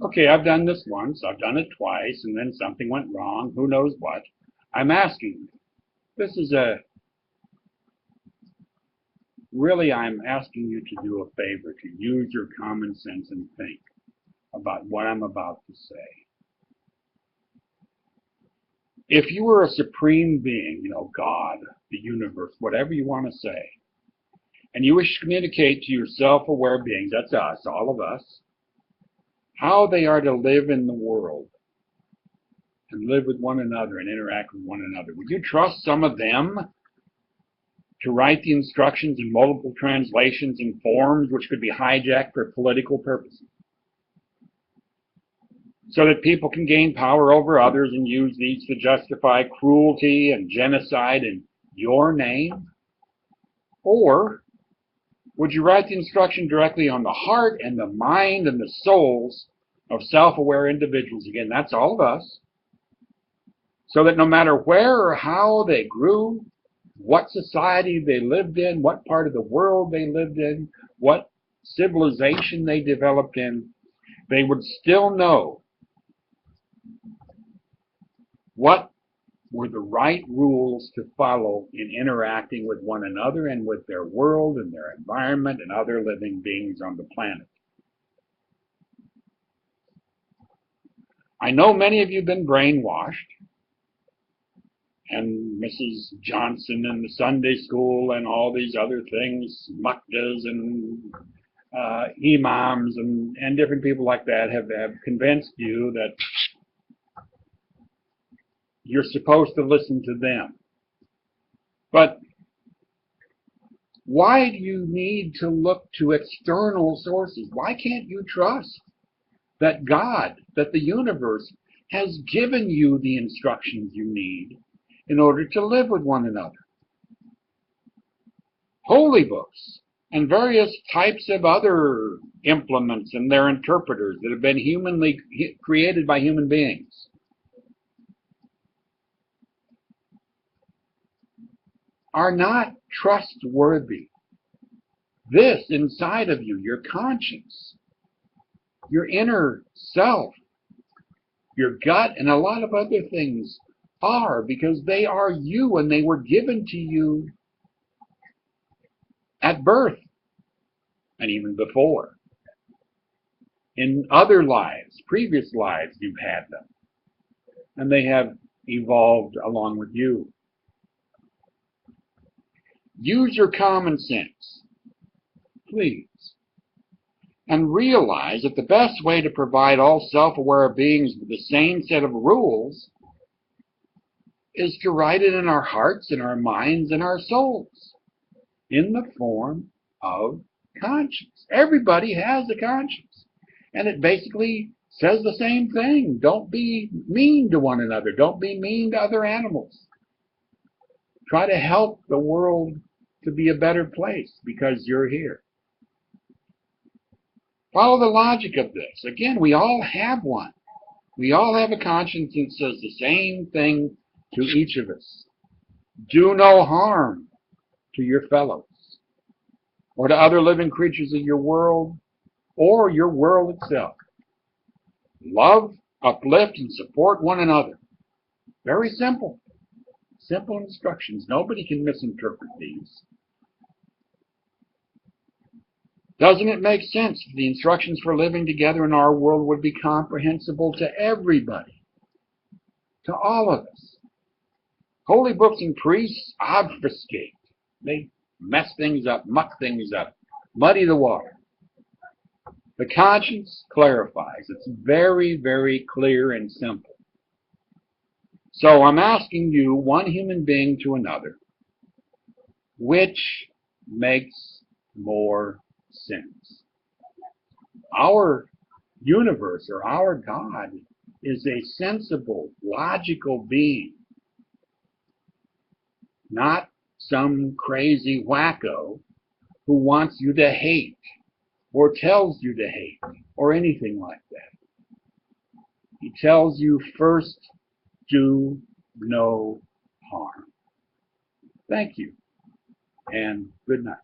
Okay, I've done this once, I've done it twice, and then something went wrong, who knows what. I'm asking you. This is I'm asking you to do a favor, to use your common sense and think about what I'm about to say. If you were a supreme being, God, the universe, whatever you want to say, and you wish to communicate to your self-aware beings, that's us, all of us, how they are to live in the world and live with one another and interact with one another, would you trust some of them to write the instructions in multiple translations and forms which could be hijacked for political purposes, so that people can gain power over others and use these to justify cruelty and genocide in your name? Or would you write the instruction directly on the heart and the mind and the souls of self-aware individuals? Again, that's all of us. So that no matter where or how they grew, what society they lived in, what part of the world they lived in, what civilization they developed in, they would still know what were the right rules to follow in interacting with one another and with their world and their environment and other living beings on the planet. I know many of you have been brainwashed, and Mrs. Johnson and the Sunday school and all these other things, mukdas and imams and different people like that have convinced you that you're supposed to listen to them. But why do you need to look to external sources? Why can't you trust that God, that the universe has given you the instructions you need in order to live with one another? Holy books and various types of other implements and their interpreters that have been created by human beings are not trustworthy. This inside of you, your conscience, your inner self, your gut, and a lot of other things are, because they are you and they were given to you at birth and even before. In other lives, previous lives, you've had them, and they have evolved along with you. Use your common sense, please, and realize that the best way to provide all self-aware beings with the same set of rules is to write it in our hearts, in our minds, and our souls, in the form of conscience. Everybody has a conscience, and it basically says the same thing. Don't be mean to one another. Don't be mean to other animals. Try to help the world to be a better place because you're here. Follow the logic of this. Again, we all have one. We all have a conscience that says the same thing to each of us. Do no harm to your fellows or to other living creatures of your world or your world itself. Love, uplift, and support one another. Very simple. Simple instructions. Nobody can misinterpret these. Doesn't it make sense that the instructions for living together in our world would be comprehensible to everybody, to all of us? Holy books and priests obfuscate. They mess things up, muck things up, muddy the water. The conscience clarifies. It's very, very clear and simple. So I'm asking you, one human being to another, which makes more sense? Our universe, or our God, is a sensible, logical being, not some crazy wacko who wants you to hate or tells you to hate or anything like that. He tells you first, do no harm. Thank you, and good night.